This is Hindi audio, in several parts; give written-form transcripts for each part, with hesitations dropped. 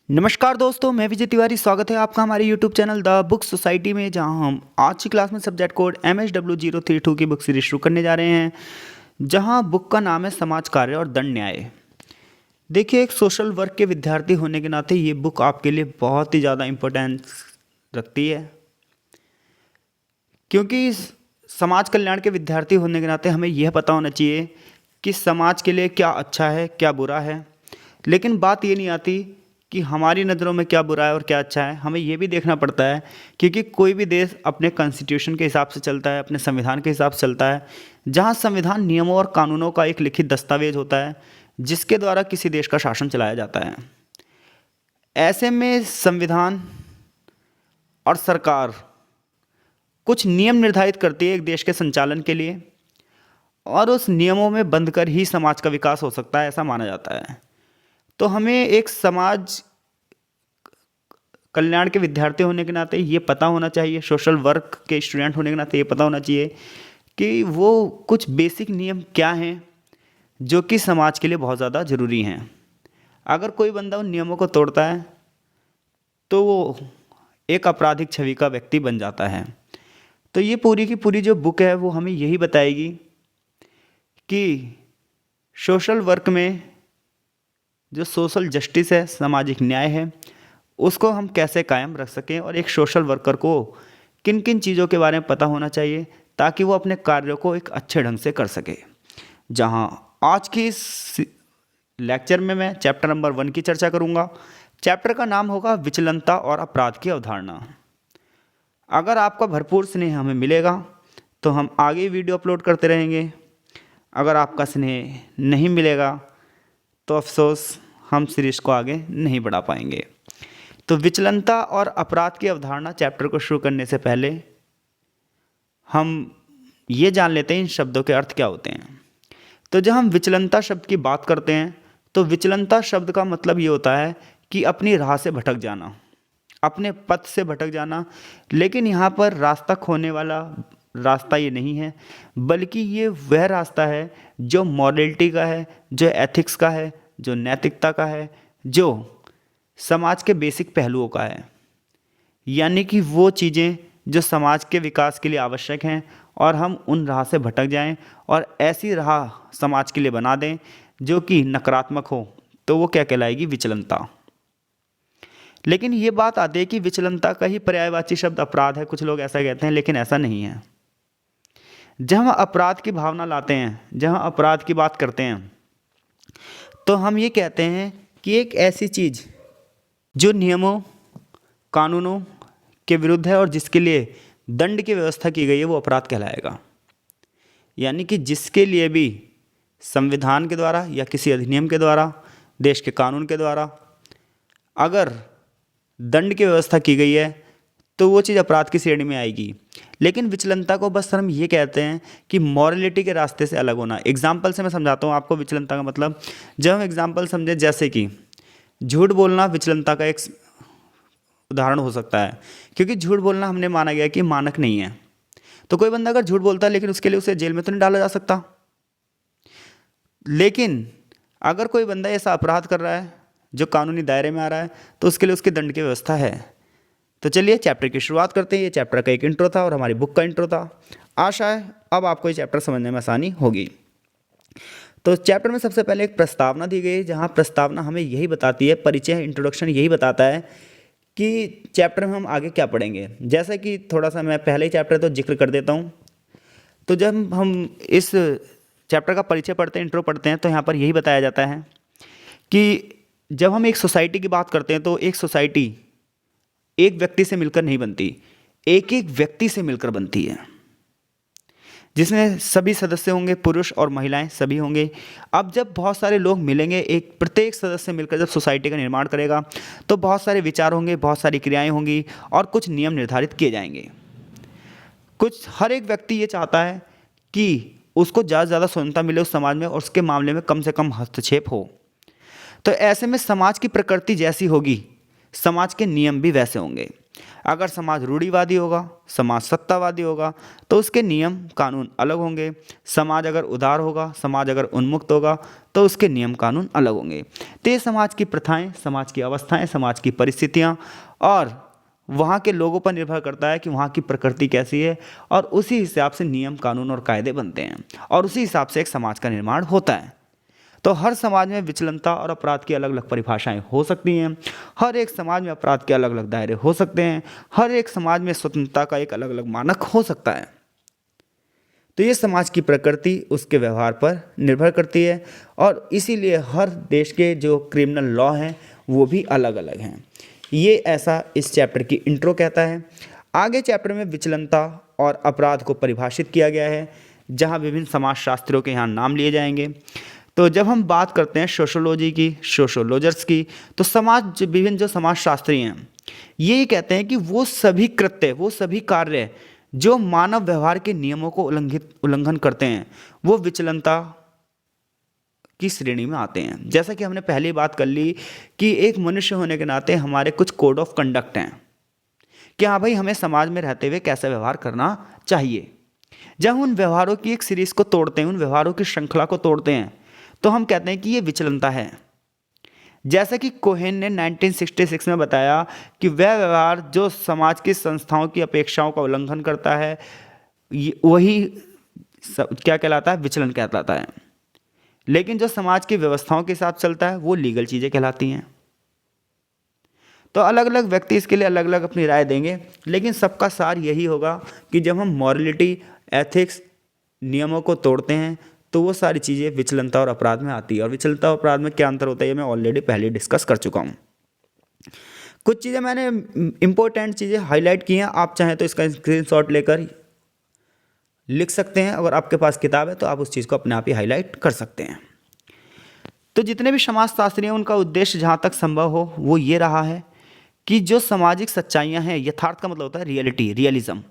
नमस्कार दोस्तों, मैं विजय तिवारी। स्वागत है आपका हमारे YouTube channel the book society में, जहां हम आज की क्लास में सब्जेक्ट कोड MHW032 की बुक सीरीज शुरू करने जा रहे हैं, जहां बुक का नाम है समाज कार्य और दंड न्याय। देखिए, एक सोशल वर्क के विद्यार्थी होने के नाते ये बुक आपके लिए बहुत ही ज़्यादा इम्पोर्टेंस रखती है, क्योंकि समाज कल्याण के विद्यार्थी होने के नाते हमें यह पता होना चाहिए कि समाज के लिए क्या अच्छा है, क्या बुरा है। लेकिन बात ये नहीं आती कि हमारी नज़रों में क्या बुरा है और क्या अच्छा है। हमें ये भी देखना पड़ता है, क्योंकि कोई भी देश अपने कॉन्स्टिट्यूशन के हिसाब से चलता है, अपने संविधान के हिसाब से चलता है, जहाँ संविधान नियमों और कानूनों का एक लिखित दस्तावेज होता है जिसके द्वारा किसी देश का शासन चलाया जाता है। ऐसे में संविधान और सरकार कुछ नियम निर्धारित करती है एक देश के संचालन के लिए, और उस नियमों में बंधकर ही समाज का विकास हो सकता है, ऐसा माना जाता है। तो हमें एक समाज कल्याण के विद्यार्थी होने के नाते ये पता होना चाहिए, सोशल वर्क के स्टूडेंट होने के नाते ये पता होना चाहिए कि वो कुछ बेसिक नियम क्या हैं जो कि समाज के लिए बहुत ज़्यादा ज़रूरी हैं। अगर कोई बंदा उन नियमों को तोड़ता है तो वो एक आपराधिक छवि का व्यक्ति बन जाता है। तो ये पूरी की पूरी जो बुक है वो हमें यही बताएगी कि सोशल वर्क में जो सोशल जस्टिस है, सामाजिक न्याय है, उसको हम कैसे कायम रख सकें, और एक सोशल वर्कर को किन किन चीज़ों के बारे में पता होना चाहिए ताकि वो अपने कार्यों को एक अच्छे ढंग से कर सके। जहां आज की इस लेक्चर में मैं चैप्टर नंबर 1 की चर्चा करूंगा। चैप्टर का नाम होगा विचलनता और अपराध की अवधारणा। अगर आपका भरपूर स्नेह हमें मिलेगा तो हम आगे वीडियो अपलोड करते रहेंगे। अगर आपका स्नेह नहीं मिलेगा तो अफसोस, हम सीरीज को आगे नहीं बढ़ा पाएंगे। तो विचलनता और अपराध की अवधारणा चैप्टर को शुरू करने से पहले हम ये जान लेते हैं इन शब्दों के अर्थ क्या होते हैं। तो जब हम विचलनता शब्द की बात करते हैं तो विचलनता शब्द का मतलब ये होता है कि अपनी राह से भटक जाना, अपने पथ से भटक जाना। लेकिन यहाँ पर रास्ता खोने वाला रास्ता ये नहीं है, बल्कि ये वह रास्ता है जो मॉरलिटी का है, जो एथिक्स का है, जो नैतिकता का है, जो समाज के बेसिक पहलुओं का है। यानी कि वो चीज़ें जो समाज के विकास के लिए आवश्यक हैं और हम उन राह से भटक जाएं और ऐसी राह समाज के लिए बना दें जो कि नकारात्मक हो, तो वो क्या कहलाएगी? विचलनता। लेकिन ये बात आती है कि विचलनता का ही पर्यायवाची शब्द अपराध है। कुछ लोग ऐसा कहते हैं, लेकिन ऐसा नहीं है। जब हम अपराध की भावना लाते हैं, जब हम अपराध की बात करते हैं, तो हम ये कहते हैं कि एक ऐसी चीज़ जो नियमों कानूनों के विरुद्ध है और जिसके लिए दंड की व्यवस्था की गई है, वो अपराध कहलाएगा। यानी कि जिसके लिए भी संविधान के द्वारा या किसी अधिनियम के द्वारा, देश के कानून के द्वारा अगर दंड की व्यवस्था की गई है तो वो चीज़ अपराध की श्रेणी में आएगी। लेकिन विचलनता को बस हम ये कहते हैं कि मॉरलिटी के रास्ते से अलग होना। एग्जाम्पल से मैं समझाता हूँ आपको विचलनता का मतलब। जब हम एग्जाम्पल समझे, जैसे कि झूठ बोलना विचलनता का एक उदाहरण हो सकता है, क्योंकि झूठ बोलना हमने माना गया कि मानक नहीं है। तो कोई बंदा अगर झूठ बोलता है, लेकिन उसके लिए उसे जेल में तो नहीं डाला जा सकता। लेकिन अगर कोई बंदा ऐसा अपराध कर रहा है जो कानूनी दायरे में आ रहा है, तो उसके लिए उसके दंड की व्यवस्था है। तो चलिए चैप्टर की शुरुआत करते हैं। ये चैप्टर का एक इंट्रो था और हमारी बुक का इंट्रो था। आशा है अब आपको ये चैप्टर समझने में आसानी होगी। तो चैप्टर में सबसे पहले एक प्रस्तावना दी गई, जहाँ प्रस्तावना हमें यही बताती है, परिचय इंट्रोडक्शन यही बताता है कि चैप्टर में हम आगे क्या पढ़ेंगे। जैसा कि थोड़ा सा मैं पहले ही चैप्टर तो जिक्र कर देता हूँ। तो जब हम इस चैप्टर का परिचय पढ़ते हैं, इंट्रो पढ़ते हैं, तो यहाँ पर यही बताया जाता है कि जब हम एक सोसाइटी की बात करते हैं तो एक सोसाइटी एक व्यक्ति से मिलकर नहीं बनती, एक एक व्यक्ति से मिलकर बनती है, जिसमें सभी सदस्य होंगे, पुरुष और महिलाएं सभी होंगे। अब जब बहुत सारे लोग मिलेंगे, एक प्रत्येक सदस्य मिलकर जब सोसाइटी का निर्माण करेगा, तो बहुत सारे विचार होंगे, बहुत सारी क्रियाएं होंगी और कुछ नियम निर्धारित किए जाएंगे। कुछ हर एक व्यक्ति ये चाहता है कि उसको ज़्यादा से ज़्यादा स्वतंत्रता मिले उस समाज में और उसके मामले में कम से कम हस्तक्षेप हो। तो ऐसे में समाज की प्रकृति जैसी होगी, समाज के नियम भी वैसे होंगे। अगर समाज रूढ़िवादी होगा, समाज सत्तावादी होगा, तो उसके नियम कानून अलग होंगे। समाज अगर उदार होगा, समाज अगर उन्मुक्त होगा, तो उसके नियम कानून अलग होंगे। तो ये समाज की प्रथाएं, समाज की अवस्थाएं, समाज की परिस्थितियां और वहाँ के लोगों पर निर्भर करता है कि वहाँ की प्रकृति कैसी है, और उसी हिसाब से नियम कानून और कायदे बनते हैं, और उसी हिसाब से एक समाज का निर्माण होता है। तो हर समाज में विचलनता और अपराध की अलग अलग परिभाषाएं हो सकती हैं। हर एक समाज में अपराध के अलग अलग दायरे हो सकते हैं। हर एक समाज में स्वतंत्रता का एक अलग अलग मानक हो सकता है। तो ये समाज की प्रकृति उसके व्यवहार पर निर्भर करती है, और इसीलिए हर देश के जो क्रिमिनल लॉ हैं वो भी अलग अलग हैं। ये ऐसा इस चैप्टर की इंट्रो कहता है। आगे चैप्टर में विचलनता और अपराध को परिभाषित किया गया है, जहाँ विभिन्न समाजशास्त्रियों के यहाँ नाम लिए जाएंगे। तो जब हम बात करते हैं सोशोलॉजी की, सोशोलॉजर्स की, तो विभिन्न जो समाजशास्त्री हैं ये कहते हैं कि वो सभी कृत्य, वो सभी कार्य जो मानव व्यवहार के नियमों को उल्लंघन करते हैं वो विचलनता की श्रेणी में आते हैं। जैसा कि हमने पहले बात कर ली कि एक मनुष्य होने के नाते हमारे कुछ कोड ऑफ कंडक्ट हैं कि हाँ भाई, हमें समाज में रहते हुए कैसा व्यवहार करना चाहिए। जब उन व्यवहारों की एक सीरीज को तोड़ते हैं, उन व्यवहारों की श्रृंखला को तोड़ते हैं, तो हम कहते हैं कि ये विचलनता है। जैसा कि कोहेन ने 1966 में बताया कि वह व्यवहार जो समाज की संस्थाओं की अपेक्षाओं का उल्लंघन करता है वही क्या कहलाता है, विचलन कहलाता है। लेकिन जो समाज की व्यवस्थाओं के साथ चलता है वो लीगल चीज़ें कहलाती हैं। तो अलग अलग व्यक्ति इसके लिए अलग अलग अपनी राय देंगे, लेकिन सबका सार यही होगा कि जब हम मॉरलिटी, एथिक्स, नियमों को तोड़ते हैं तो वो सारी चीज़ें विचलनता और अपराध में आती है। और विचलनता और अपराध में क्या अंतर होता है ये मैं ऑलरेडी पहले डिस्कस कर चुका हूँ। कुछ चीज़ें मैंने इंपॉर्टेंट चीज़ें हाईलाइट की हैं, आप चाहें तो इसका स्क्रीनशॉट लेकर लिख सकते हैं। अगर आपके पास किताब है तो आप उस चीज़ को अपने आप ही हाईलाइट कर सकते हैं। तो जितने भी समाजशास्त्री हैं उनका उद्देश्य जहाँ तक संभव हो वो ये रहा है कि जो सामाजिक सच्चाइयाँ हैं, यथार्थ का मतलब होता है रियलिटी, रियलिज्म,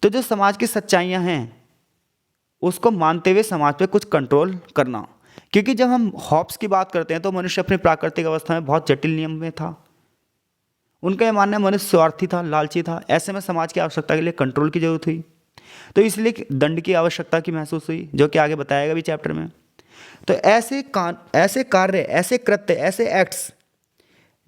तो जो समाज की सच्चाइयाँ हैं उसको मानते हुए समाज पे कुछ कंट्रोल करना। क्योंकि जब हम हॉब्स की बात करते हैं तो मनुष्य अपनी प्राकृतिक अवस्था में बहुत जटिल नियम में था। उनका यह मानना है मनुष्य स्वार्थी था, लालची था। ऐसे में समाज की आवश्यकता के लिए कंट्रोल की जरूरत हुई, तो इसलिए दंड की आवश्यकता की महसूस हुई, जो कि आगे बताएगा भी चैप्टर में। तो ऐसे कार्य, ऐसे कृत्य, ऐसे एक्ट्स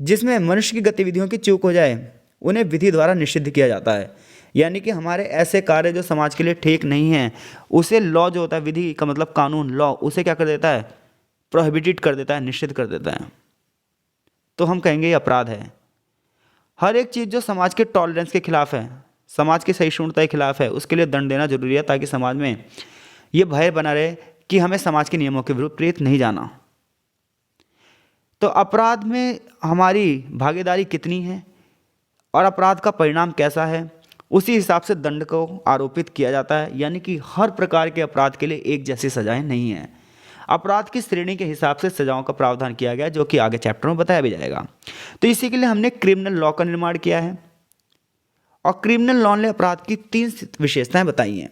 जिसमें मनुष्य की गतिविधियों की चूक हो जाए उन्हें विधि द्वारा निषिद्ध किया जाता है। यानी कि हमारे ऐसे कार्य जो समाज के लिए ठीक नहीं हैं उसे लॉ जो होता है, विधि का मतलब कानून, लॉ, उसे क्या कर देता है, प्रोहिबिटेड कर देता है, निषिद्ध कर देता है। तो हम कहेंगे ये अपराध है। हर एक चीज़ जो समाज के टॉलरेंस के खिलाफ है, समाज की सहिष्णुता के खिलाफ है, उसके लिए दंड देना जरूरी है, ताकि समाज में ये भय बना रहे कि हमें समाज के नियमों के विपरीत नहीं जाना। तो अपराध में हमारी भागीदारी कितनी है और अपराध का परिणाम कैसा है, उसी हिसाब से दंड को आरोपित किया जाता है। यानी कि हर प्रकार के अपराध के लिए एक जैसी सजाएं नहीं हैं। अपराध की श्रेणी के हिसाब से सजाओं का प्रावधान किया गया, जो कि आगे चैप्टर में बताया भी जाएगा। तो इसी के लिए हमने क्रिमिनल लॉ का निर्माण किया है, और क्रिमिनल लॉ ने अपराध की 3 विशेषताएं बताई हैं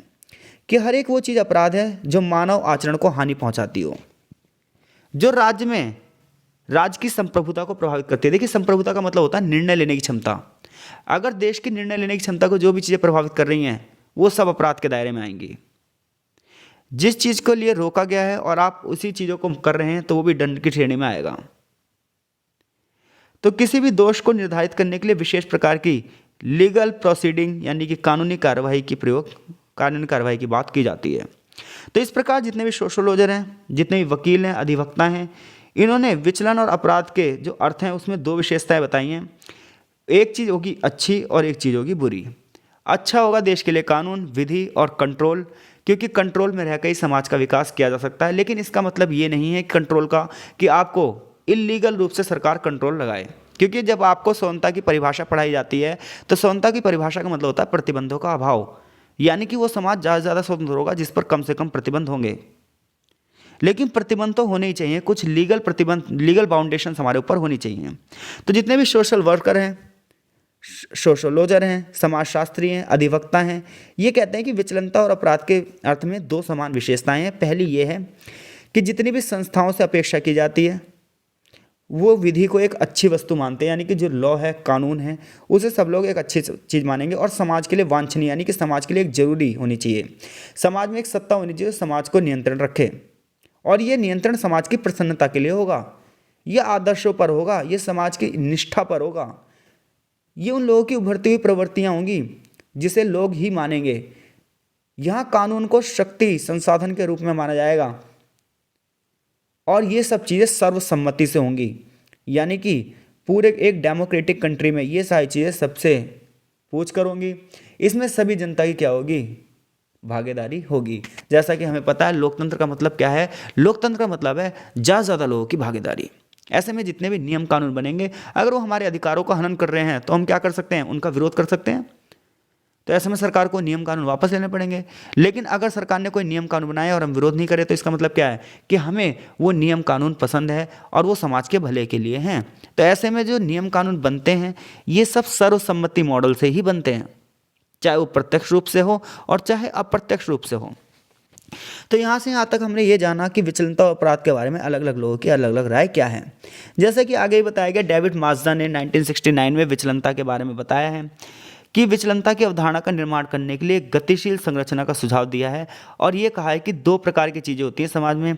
कि हर एक वो चीज़ अपराध है जो मानव आचरण को हानि पहुंचाती हो, जो राज्य की संप्रभुता को प्रभावित करती है। देखिए, संप्रभुता का मतलब होता है निर्णय लेने की क्षमता। अगर देश की निर्णय लेने की क्षमता को जो भी चीज़ें प्रभावित कर रही हैं वो सब अपराध के दायरे में आएंगी। जिस चीज़ को लिए रोका गया है और आप उसी चीज़ों को कर रहे हैं तो वो भी दंड की श्रेणी में आएगा। तो किसी भी दोष को निर्धारित करने के लिए विशेष प्रकार की लीगल प्रोसीडिंग यानी कि कानूनी कार्रवाई की बात की जाती है। तो इस प्रकार जितने भी सोशोलॉजर हैं, जितने भी वकील हैं, अधिवक्ता हैं, इन्होंने विचलन और अपराध के जो अर्थ हैं उसमें 2 विशेषताएं बताई हैं। एक चीज़ होगी अच्छी और एक चीज़ होगी बुरी। अच्छा होगा देश के लिए कानून, विधि और कंट्रोल, क्योंकि कंट्रोल में रहकर ही समाज का विकास किया जा सकता है। लेकिन इसका मतलब ये नहीं है कंट्रोल का कि आपको इल्लीगल रूप से सरकार कंट्रोल लगाए, क्योंकि जब आपको समानता की परिभाषा पढ़ाई जाती है तो समानता की परिभाषा का मतलब होता है प्रतिबंधों का अभाव। यानी कि वो समाज ज़्यादा से ज़्यादा स्वतंत्र होगा जिस पर कम से कम प्रतिबंध होंगे। लेकिन प्रतिबंध तो होने ही चाहिए, कुछ लीगल प्रतिबंध, लीगल बाउंडेशन हमारे ऊपर होनी चाहिए। तो जितने भी सोशल वर्कर हैं, सोशोलॉजर हैं, समाजशास्त्री हैं, अधिवक्ता हैं, ये कहते हैं कि विचलनता और अपराध के अर्थ में 2 समान विशेषताएं हैं। पहली ये है कि जितनी भी संस्थाओं से अपेक्षा की जाती है वो विधि को एक अच्छी वस्तु मानते हैं, यानी कि जो लॉ है, कानून है, उसे सब लोग एक अच्छी चीज़ मानेंगे और समाज के लिए वांछनीय, यानी कि समाज के लिए एक जरूरी होनी चाहिए। समाज में एक सत्ता होनी चाहिए जो समाज को नियंत्रण रखे, और ये नियंत्रण समाज की प्रसन्नता के लिए होगा, ये आदर्शों पर होगा, ये समाज की निष्ठा पर होगा, ये उन लोगों की उभरती हुई प्रवृत्तियाँ होंगी जिसे लोग ही मानेंगे। यहाँ कानून को शक्ति संसाधन के रूप में माना जाएगा और ये सब चीज़ें सर्वसम्मति से होंगी, यानी कि पूरे एक डेमोक्रेटिक कंट्री में ये सारी चीज़ें सबसे पूछ कर होंगी। इसमें सभी जनता की क्या होगी, भागीदारी होगी। जैसा कि हमें पता है लोकतंत्र का मतलब क्या है, लोकतंत्र का मतलब है ज़्यादा लोगों की भागीदारी। ऐसे में जितने भी नियम कानून बनेंगे, अगर वो हमारे अधिकारों का हनन कर रहे हैं तो हम क्या कर सकते हैं, उनका विरोध कर सकते हैं। तो ऐसे में सरकार को नियम कानून वापस लेने पड़ेंगे। लेकिन अगर सरकार ने कोई नियम कानून बनाया और हम विरोध नहीं करें तो इसका मतलब क्या है कि हमें वो नियम कानून पसंद है और वो समाज के भले के लिए हैं। तो ऐसे में जो नियम कानून बनते हैं ये सब सर्वसम्मति मॉडल से ही बनते हैं, चाहे वो प्रत्यक्ष रूप से हो और चाहे अप्रत्यक्ष रूप से हो। तो यहाँ से यहाँ तक हमने ये जाना कि विचलनता और अपराध के बारे में अलग अलग लोगों की अलग अलग राय क्या है। जैसा कि आगे ही बताया गया, डेविड माज्दा ने 1969 में विचलनता के बारे में बताया है कि विचलनता की अवधारणा का निर्माण करने के लिए गतिशील संरचना का सुझाव दिया है और ये कहा है कि दो प्रकार की चीज़ें होती हैं समाज में,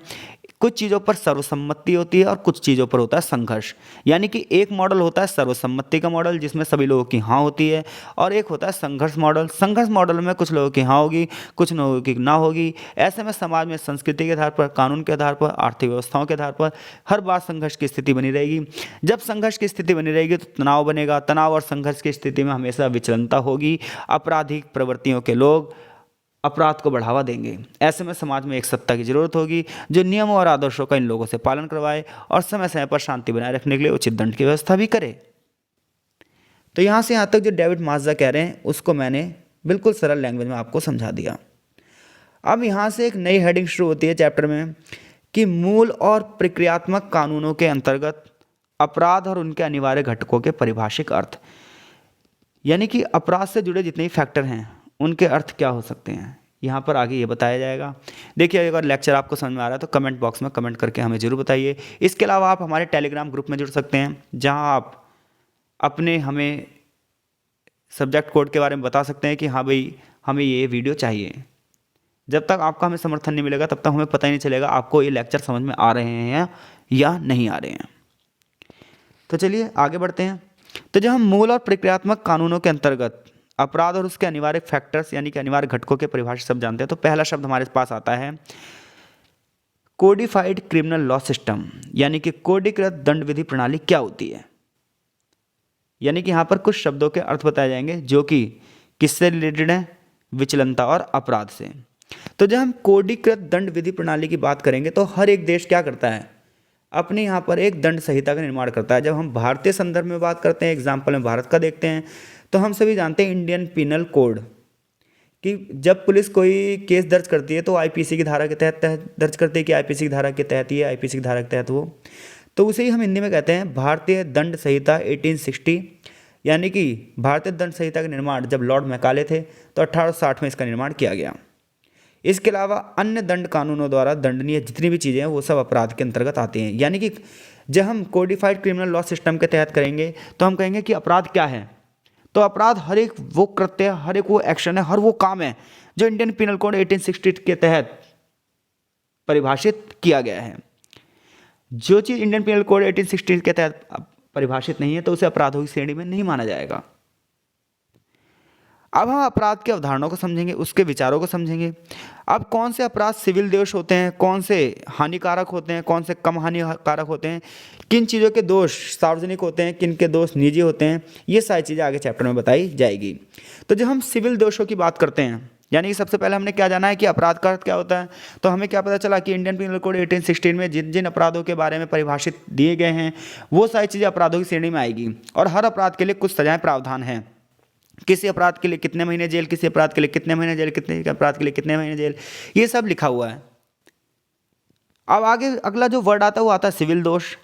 कुछ चीज़ों पर सर्वसम्मति होती है और कुछ चीज़ों पर होता है संघर्ष। यानी कि एक मॉडल होता है सर्वसम्मति का मॉडल जिसमें सभी लोगों की हाँ होती है, और एक होता है संघर्ष मॉडल। संघर्ष मॉडल में कुछ लोगों की हाँ होगी, कुछ लोगों की ना होगी। ऐसे में समाज में संस्कृति के आधार पर, कानून के आधार पर, आर्थिक व्यवस्थाओं के आधार पर हर बार संघर्ष की स्थिति बनी रहेगी। जब संघर्ष की स्थिति बनी रहेगी तो तनाव बनेगा, तनाव और संघर्ष की स्थिति में हमेशा विचलनता होगी। आपराधिक प्रवृत्तियों के लोग अपराध को बढ़ावा देंगे। ऐसे में समाज में एक सत्ता की जरूरत होगी जो नियमों और आदर्शों का इन लोगों से पालन करवाए और समय समय पर शांति बनाए रखने के लिए उचित दंड की व्यवस्था भी करे। तो यहाँ से यहाँ तक जो डेविड माज्दा कह रहे हैं उसको मैंने बिल्कुल सरल लैंग्वेज में आपको समझा दिया। अब यहाँ से एक नई हेडिंग शुरू होती है चैप्टर में कि मूल और प्रक्रियात्मक कानूनों के अंतर्गत अपराध और उनके अनिवार्य घटकों के परिभाषिक अर्थ, यानी कि अपराध से जुड़े जितने भी फैक्टर हैं उनके अर्थ क्या हो सकते हैं, यहाँ पर आगे ये बताया जाएगा। देखिए अगर लेक्चर आपको समझ में आ रहा है तो कमेंट बॉक्स में कमेंट करके हमें ज़रूर बताइए। इसके अलावा आप हमारे टेलीग्राम ग्रुप में जुड़ सकते हैं जहाँ आप अपने हमें सब्जेक्ट कोड के बारे में बता सकते हैं कि हाँ भाई हमें ये वीडियो चाहिए। जब तक आपका हमें समर्थन नहीं मिलेगा तब तक हमें पता ही नहीं चलेगा आपको ये लेक्चर समझ में आ रहे हैं या नहीं आ रहे हैं। तो चलिए आगे बढ़ते हैं। तो जब हम मूल और प्रक्रियात्मक कानूनों के अंतर्गत अपराध और उसके अनिवार्य फैक्टर्स यानी कि अनिवार्य घटकों के परिभाषित शब्द जानते हैं तो पहला शब्द हमारे पास आता है कोडिफाइड क्रिमिनल लॉ सिस्टम, यानी कि कोडीकृत दंड विधि प्रणाली क्या होती है। यानी कि यहाँ पर कुछ शब्दों के अर्थ बताए जाएंगे जो कि किससे रिलेटेड है, विचलनता और अपराध से। तो जब हम कोडीकृत दंड विधि प्रणाली की बात करेंगे तो हर एक देश क्या करता है, अपने यहाँ पर एक दंड संहिता का निर्माण करता है। जब हम भारतीय संदर्भ में बात करते हैं, एग्जाम्पल में भारत का देखते हैं, तो हम सभी जानते हैं इंडियन पिनल कोड कि जब पुलिस कोई केस दर्ज करती है तो आईपीसी की धारा के तहत दर्ज करती है कि आईपीसी की धारा के तहत ये, आईपीसी की धारा के तहत वो, तो उसे ही हम हिंदी में कहते हैं भारतीय दंड संहिता 1860। यानी कि भारतीय दंड संहिता का निर्माण जब लॉर्ड मैकाले थे तो 1860 में इसका निर्माण किया गया। इसके अलावा अन्य दंड कानूनों द्वारा दंडनीय जितनी भी चीज़ें हैं वो सब अपराध के अंतर्गत आती हैं। यानी कि जब हम कोडिफाइड क्रिमिनल लॉ सिस्टम के तहत करेंगे तो हम कहेंगे कि अपराध क्या है, तो अपराध हर एक वो कृत्य, हर एक वो एक्शन है, हर वो काम है जो इंडियन पिनल कोड 1860 के तहत परिभाषित किया गया है। जो चीज़ इंडियन पिनल कोड 1860 के तहत परिभाषित नहीं है तो उसे अपराधों की श्रेणी में नहीं माना जाएगा। अब हम अपराध के अवधारणाओं को समझेंगे, उसके विचारों को समझेंगे। अब कौन से अपराध सिविल दोष होते हैं, कौन से हानिकारक होते हैं, कौन से कम हानिकारक होते हैं, किन चीज़ों के दोष सार्वजनिक होते हैं, किन के दोष निजी होते हैं, ये सारी चीज़ें आगे चैप्टर में बताई जाएगी। तो जब हम सिविल दोषों की बात करते हैं, यानी कि सबसे पहले हमने क्या जाना है कि अपराध का अर्थ क्या होता है, तो हमें क्या पता चला कि इंडियन पिनल कोड 1816 में जिन जिन अपराधों के बारे में परिभाषित दिए गए हैं वो सारी चीज़ें अपराधों की श्रेणी में आएगी और हर अपराध के लिए कुछ सजाएं प्रावधान हैं। किसी अपराध के लिए कितने महीने जेल, किसी अपराध के लिए कितने महीने जेल, कितने अपराध के लिए कितने महीने जेल, ये सब लिखा हुआ है। अब आगे अगला जो वर्ड आता है वो आता है सिविल दोष।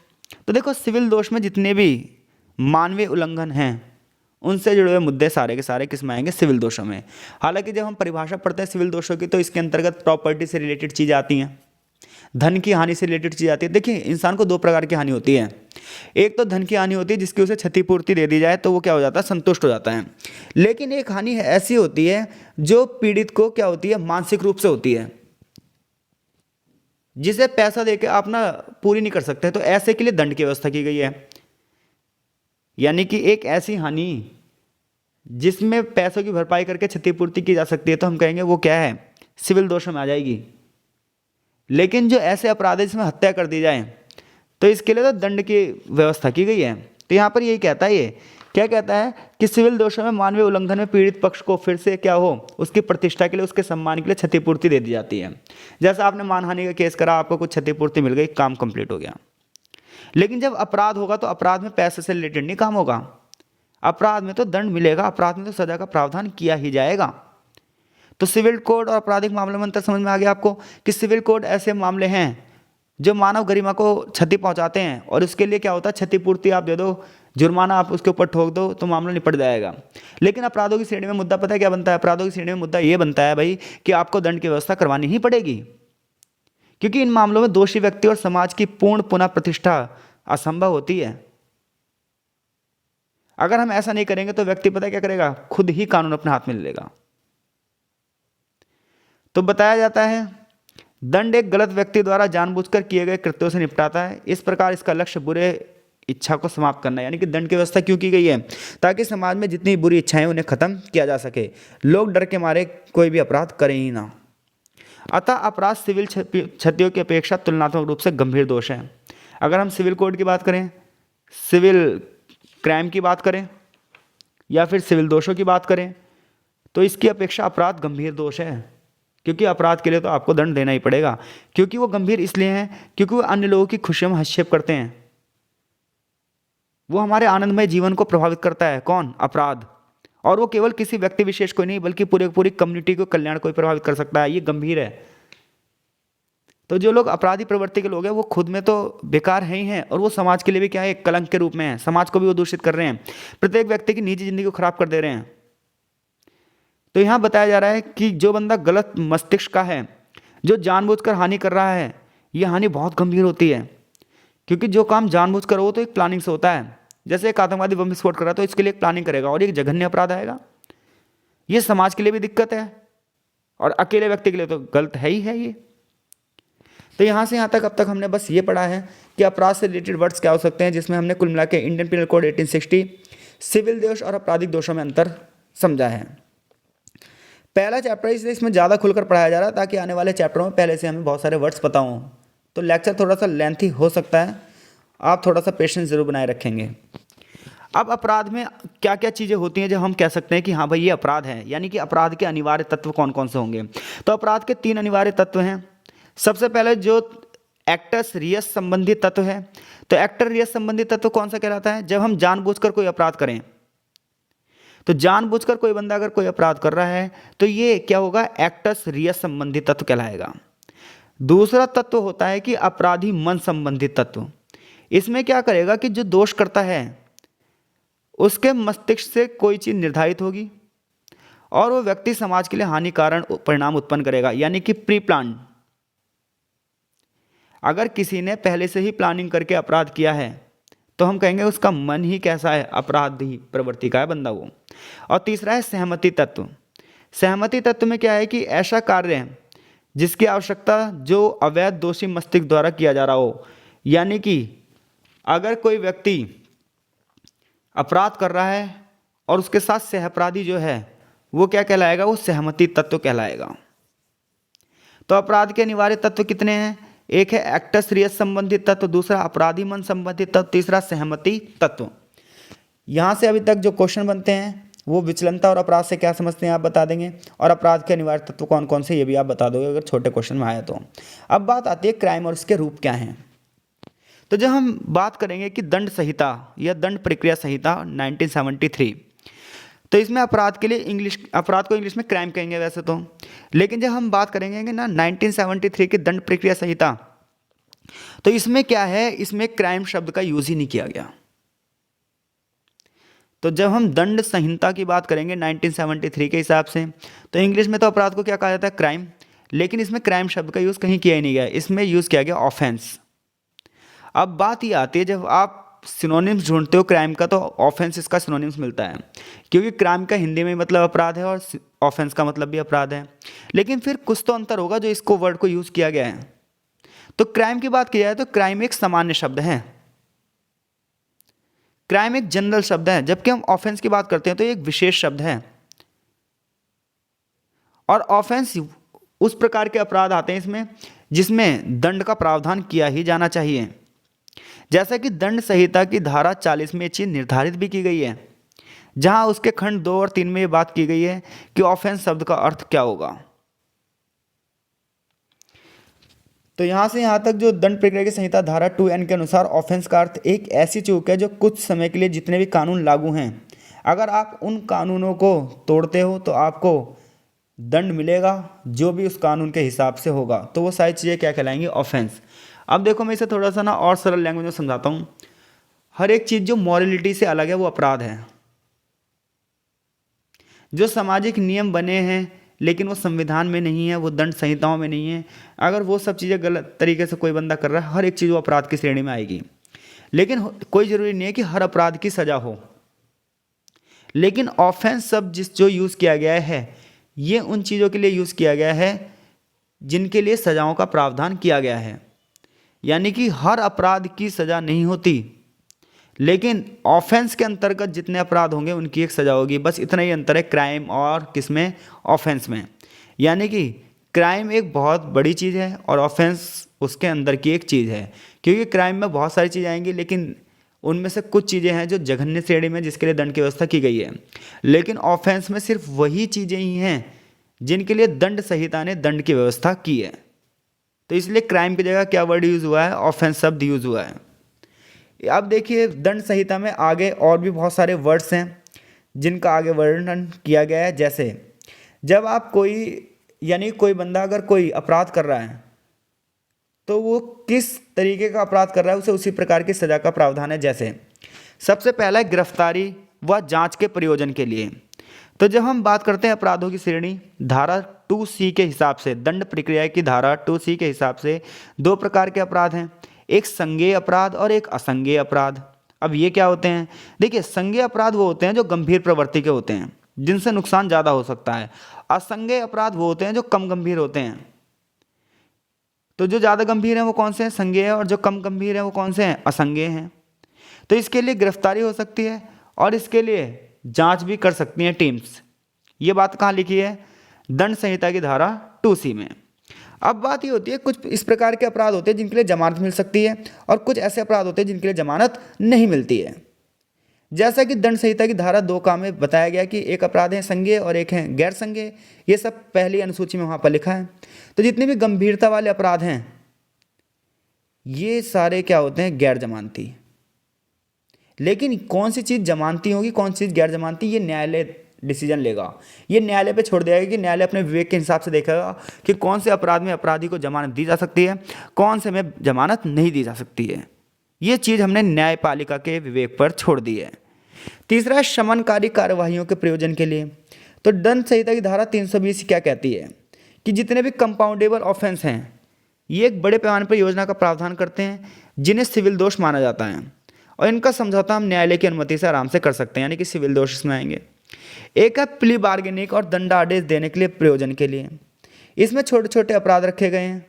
तो देखो सिविल दोष में जितने भी मानवीय उल्लंघन हैं उनसे जुड़े हुए मुद्दे सारे के सारे किस में आएंगे, सिविल दोषों में। हालांकि जब हम परिभाषा पढ़ते हैं सिविल दोषों की तो इसके अंतर्गत प्रॉपर्टी से रिलेटेड चीज़ें आती हैं, धन की हानि से रिलेटेड चीज़ आती है। देखिए इंसान को दो प्रकार की हानि होती है, एक तो धन की हानि होती है जिसकी उसे क्षतिपूर्ति दे दी जाए तो वो क्या हो जाता है, संतुष्ट हो जाता है। लेकिन एक हानि ऐसी होती है जो पीड़ित को क्या होती है, मानसिक रूप से होती है, जिसे पैसा देके आप ना पूरी नहीं कर सकते, तो ऐसे के लिए दंड की व्यवस्था की गई है। यानी कि एक ऐसी हानि जिसमें पैसों की भरपाई करके क्षतिपूर्ति की जा सकती है तो हम कहेंगे वो क्या है, सिविल दोषों में आ जाएगी। लेकिन जो ऐसे अपराध है जिसमें हत्या कर दी जाए तो इसके लिए तो दंड की व्यवस्था की गई है। तो यहाँ पर यही कहता है, ये क्या कहता है कि सिविल दोषों में मानवीय उल्लंघन में पीड़ित पक्ष को फिर से क्या हो, उसकी प्रतिष्ठा के लिए, उसके सम्मान के लिए क्षतिपूर्ति दे दी जाती है। जैसे आपने मानहानि का केस करा, आपको कुछ क्षतिपूर्ति मिल गई, काम कंप्लीट हो गया। लेकिन जब अपराध होगा तो अपराध में पैसे से रिलेटेड नहीं काम होगा, अपराध में तो दंड मिलेगा, अपराध में तो सजा का प्रावधान किया ही जाएगा। तो सिविल कोड और आपराधिक मामले में अंतर समझ में आ गया आपको कि सिविल कोड ऐसे मामले हैं जो मानव गरिमा को क्षति पहुंचाते हैं और उसके लिए क्या होता है, क्षतिपूर्ति आप दे दो, जुर्माना आप उसके ऊपर ठोक दो तो मामला निपट जाएगा। लेकिन अपराधों की श्रेणी में मुद्दा पता है क्या बनता है, अपराधों की श्रेणी में मुद्दा ये बनता है भाई कि आपको दंड की व्यवस्था करवानी ही पड़ेगी, क्योंकि इन मामलों में दोषी व्यक्ति और समाज की पूर्ण पुनः प्रतिष्ठा असंभव होती है। अगर हम ऐसा नहीं करेंगे तो व्यक्ति पता क्या करेगा, खुद ही कानून अपने हाथ में ले लेगा। तो बताया जाता है दंड एक गलत व्यक्ति द्वारा जानबूझकर किए गए कृत्यों से निपटाता है। इस प्रकार इसका लक्ष्य बुरे इच्छा को समाप्त करना है। यानी कि दंड की व्यवस्था क्यों की गई है, ताकि समाज में जितनी बुरी इच्छाएं उन्हें खत्म किया जा सके, लोग डर के मारे कोई भी अपराध करें ही ना। अतः अपराध सिविल क्षतियों की अपेक्षा तुलनात्मक रूप से गंभीर दोष है। अगर हम सिविल कोड की बात करें, सिविल क्राइम की बात करें या फिर सिविल दोषों की बात करें तो इसकी अपेक्षा अपराध गंभीर दोष है, क्योंकि अपराध के लिए तो आपको दंड देना ही पड़ेगा। क्योंकि वो गंभीर इसलिए हैं क्योंकि वो अन्य लोगों की खुशियों में हस्तक्षेप करते हैं, वो हमारे आनंदमय जीवन को प्रभावित करता है। कौन? अपराध। और वो केवल किसी व्यक्ति विशेष को नहीं बल्कि पूरी कम्युनिटी को, कल्याण को भी प्रभावित कर सकता है। ये गंभीर है। तो जो लोग अपराधी प्रवृत्ति के लोग हैं वो खुद में तो बेकार है ही हैं और वो समाज के लिए भी क्या है, एक कलंक के रूप में है। समाज को भी वो दूषित कर रहे हैं, प्रत्येक व्यक्ति की निजी जिंदगी को खराब कर दे रहे हैं। तो यहाँ बताया जा रहा है कि जो बंदा गलत मस्तिष्क का है, जो जानबूझकर हानि कर रहा है, ये हानि बहुत गंभीर होती है। क्योंकि जो काम जानबूझकर हो तो एक प्लानिंग से होता है। जैसे एक आतंकवादी बम विस्फोट कर रहा है तो इसके लिए एक प्लानिंग करेगा और एक जघन्य अपराध आएगा। ये समाज के लिए भी दिक्कत है और अकेले व्यक्ति के लिए तो गलत है ही है ये। तो यहाँ से यहाँ तक अब तक हमने बस ये पढ़ा है कि अपराध से रिलेटेड वर्ड्स क्या हो सकते हैं, जिसमें हमने कुल मिला के इंडियन पिनल कोड 1860, सिविल दोष और आपराधिक दोषों में अंतर समझा है। पहला चैप्टर इसलिए इसमें ज़्यादा खुलकर पढ़ाया जा रहा है ताकि आने वाले चैप्टरों में पहले से हमें बहुत सारे वर्ड्स पता हों। तो लेक्चर थोड़ा सा लेंथी हो सकता है, आप थोड़ा सा पेशेंस जरूर बनाए रखेंगे। अब अपराध में क्या क्या चीज़ें होती हैं जो हम कह सकते हैं कि हाँ भाई ये अपराध है, यानी कि अपराध के अनिवार्य तत्व कौन कौन से होंगे। तो अपराध के 3 अनिवार्य तत्व हैं। सबसे पहले जो एक्टस रियस संबंधी तत्व है, तो एक्टर रियस संबंधी तत्व कौन सा कहलाता है, जब हम जानबूझकर कोई अपराध करें। तो जानबूझकर कोई बंदा अगर कोई अपराध कर रहा है तो ये क्या होगा, एक्टस रियस संबंधी तत्व कहलाएगा। दूसरा तत्व होता है कि अपराधी मन संबंधी तत्व। इसमें क्या करेगा कि जो दोष करता है उसके मस्तिष्क से कोई चीज़ निर्धारित होगी और वो व्यक्ति समाज के लिए हानिकारक परिणाम उत्पन्न करेगा, यानी कि प्री प्लान। अगर किसी ने पहले से ही प्लानिंग करके अपराध किया है तो हम कहेंगे उसका मन ही कैसा है, अपराधी प्रवृत्ति का है बंदा वो। और तीसरा है सहमति तत्व। सहमति तत्व में क्या है कि ऐसा कार्य है जिसकी आवश्यकता जो अवैध दोषी मस्तिष्क द्वारा किया जा रहा हो। यानी कि अगर कोई व्यक्ति अपराध कर रहा है और उसके साथ सहअपराधी जो है वो क्या कहलाएगा, वो सहमति तत्व कहलाएगा। तो अपराध के अनिवार्य तत्व कितने हैं, एक है एक्टस रियस संबंधित तत्व, दूसरा अपराधी मन संबंधित तत्व, तीसरा सहमति तत्व। यहाँ से अभी तक जो क्वेश्चन बनते हैं वो विचलनता और अपराध से क्या समझते हैं आप बता देंगे, और अपराध के अनिवार्य तत्व कौन कौन से ये भी आप बता दोगे अगर छोटे क्वेश्चन में आया तो। अब बात आती है क्राइम और उसके रूप क्या हैं। तो जब हम बात करेंगे कि दंड संहिता या दंड प्रक्रिया संहिता 1973, तो इसमें अपराध के लिए अपराध को इंग्लिश में क्राइम कहेंगे वैसे तो, लेकिन जब हम बात करेंगे ना 1973 की दंड प्रक्रिया संहिता, तो इसमें क्या है, इसमें क्राइम शब्द का यूज ही नहीं किया गया। तो जब हम दंड संहिता की बात करेंगे 1973 के हिसाब से, तो इंग्लिश में तो अपराध को क्या कहा जाता है, क्राइम, लेकिन इसमें क्राइम शब्द का यूज़ कहीं किया ही नहीं गया, इसमें यूज़ किया गया ऑफेंस। अब बात ये आती है जब आप सिनोनिम्स ढूंढते हो क्राइम का तो ऑफेंस इसका सिनोनिम्स मिलता है, क्योंकि क्राइम का हिंदी में मतलब अपराध है और ऑफेंस का मतलब भी अपराध है। लेकिन फिर कुछ तो अंतर होगा जो इसको वर्ड को यूज़ किया गया है। तो क्राइम की बात की जाए तो क्राइम एक सामान्य शब्द है, क्राइम एक जनरल शब्द है, जबकि हम ऑफेंस की बात करते हैं तो ये एक विशेष शब्द है। और ऑफेंस उस प्रकार के अपराध आते हैं इसमें जिसमें दंड का प्रावधान किया ही जाना चाहिए, जैसा कि दंड संहिता की धारा 40 में ये चीज निर्धारित भी की गई है, जहां उसके खंड 2 और 3 में ये बात की गई है कि ऑफेंस शब्द का अर्थ क्या होगा। तो यहां से यहां तक जो दंड प्रक्रिया की संहिता धारा 2N के अनुसार ऑफेंस का अर्थ एक ऐसी चूक है जो कुछ समय के लिए जितने भी कानून लागू हैं, अगर आप उन कानूनों को तोड़ते हो तो आपको दंड मिलेगा जो भी उस कानून के हिसाब से होगा। तो वो सारी चीज़ें क्या कहलाएंगी? ऑफेंस। अब देखो मैं इसे थोड़ा सा ना और सरल लैंग्वेज में समझाता हूँ। हर एक चीज़ जो मॉरलिटी से अलग है वो अपराध है। जो सामाजिक नियम बने हैं लेकिन वो संविधान में नहीं है, वो दंड संहिताओं में नहीं है, अगर वो सब चीज़ें गलत तरीके से कोई बंदा कर रहा है, हर एक चीज़ वो अपराध की श्रेणी में आएगी। लेकिन कोई ज़रूरी नहीं है कि हर अपराध की सज़ा हो। लेकिन ऑफेंस शब्द जो यूज़ किया गया है ये उन चीज़ों के लिए यूज़ किया गया है जिनके लिए सजाओं का प्रावधान किया गया है। यानी कि हर अपराध की सज़ा नहीं होती, लेकिन ऑफेंस के अंतर्गत जितने अपराध होंगे उनकी एक सज़ा होगी। बस इतना ही अंतर है क्राइम और किसमें? ऑफेंस में। यानी कि क्राइम एक बहुत बड़ी चीज़ है और ऑफेंस उसके अंदर की एक चीज़ है, क्योंकि क्राइम में बहुत सारी चीज़ें आएंगी लेकिन उनमें से कुछ चीज़ें हैं जो जघन्य श्रेणी में जिसके लिए दंड की व्यवस्था की गई है। लेकिन ऑफेंस में सिर्फ वही चीज़ें ही हैं जिनके लिए दंड संहिता ने दंड की व्यवस्था की है। तो इसलिए क्राइम की जगह क्या वर्ड यूज़ हुआ है? ऑफेंस शब्द यूज़ हुआ है। अब देखिए दंड संहिता में आगे और भी बहुत सारे वर्ड्स हैं जिनका आगे वर्णन किया गया है। जैसे जब आप कोई बंदा अगर कोई अपराध कर रहा है तो वो किस तरीके का अपराध कर रहा है उसे उसी प्रकार की सज़ा का प्रावधान है। जैसे सबसे पहला है गिरफ्तारी व जांच के प्रयोजन के लिए। तो जब हम बात करते हैं अपराधों की श्रेणी, धारा 2C के हिसाब से, दंड प्रक्रिया की धारा 2C के हिसाब से 2 प्रकार के अपराध हैं, एक संज्ञेय अपराध और एक असंज्ञेय अपराध। अब ये क्या होते हैं? देखिए संज्ञेय अपराध वो होते हैं जो गंभीर प्रवृत्ति के होते हैं, जिनसे नुकसान ज़्यादा हो सकता है। असंज्ञेय अपराध वो होते हैं जो कम गंभीर होते हैं। तो जो ज़्यादा गंभीर हैं वो कौन से हैं? संज्ञेय। और जो कम गंभीर हैं वो कौन से हैं? असंज्ञेय हैं। तो इसके लिए गिरफ्तारी हो सकती है और इसके लिए जांच भी कर सकती हैं टीम्स। ये बात कहाँ लिखी है? दंड संहिता की धारा 2C में। अब बात ये होती है कुछ इस प्रकार के अपराध होते हैं जिनके लिए जमानत मिल सकती है और कुछ ऐसे अपराध होते हैं जिनके लिए जमानत नहीं मिलती है। जैसा कि दंड संहिता की धारा 2 में बताया गया कि एक अपराध है संज्ञेय और एक है गैर संज्ञेय। ये सब पहली अनुसूची में वहाँ पर लिखा है। तो जितने भी गंभीरता वाले अपराध हैं ये सारे क्या होते हैं? गैर जमानती। लेकिन कौन सी चीज़ जमानती होगी, कौन सी चीज़ गैर जमानती, ये न्यायालय डिसीजन लेगा। ये न्यायालय पे छोड़ दिया गया कि न्यायालय अपने विवेक के हिसाब से देखेगा कि कौन से अपराध में अपराधी को जमानत दी जा सकती है, कौन से में जमानत नहीं दी जा सकती है। ये चीज़ हमने न्यायपालिका के विवेक पर छोड़ दी है। तीसरा है शमनकारी कार्यवाहियों के प्रयोजन के लिए। तो दंड संहिता की धारा 320 क्या कहती है कि जितने भी कंपाउंडेबल ऑफेंस हैं ये एक बड़े पैमाने पर योजना का प्रावधान करते हैं जिन्हें सिविल दोष माना जाता है और इनका समझौता हम न्यायालय की अनुमति से आराम से कर सकते हैं, यानी कि सिविल दोष इसमें आएंगे। एक है प्ली बार्गेनिंग और दंडादेश देने के लिए प्रयोजन के लिए। इसमें छोटे छोटे अपराध रखे गए हैं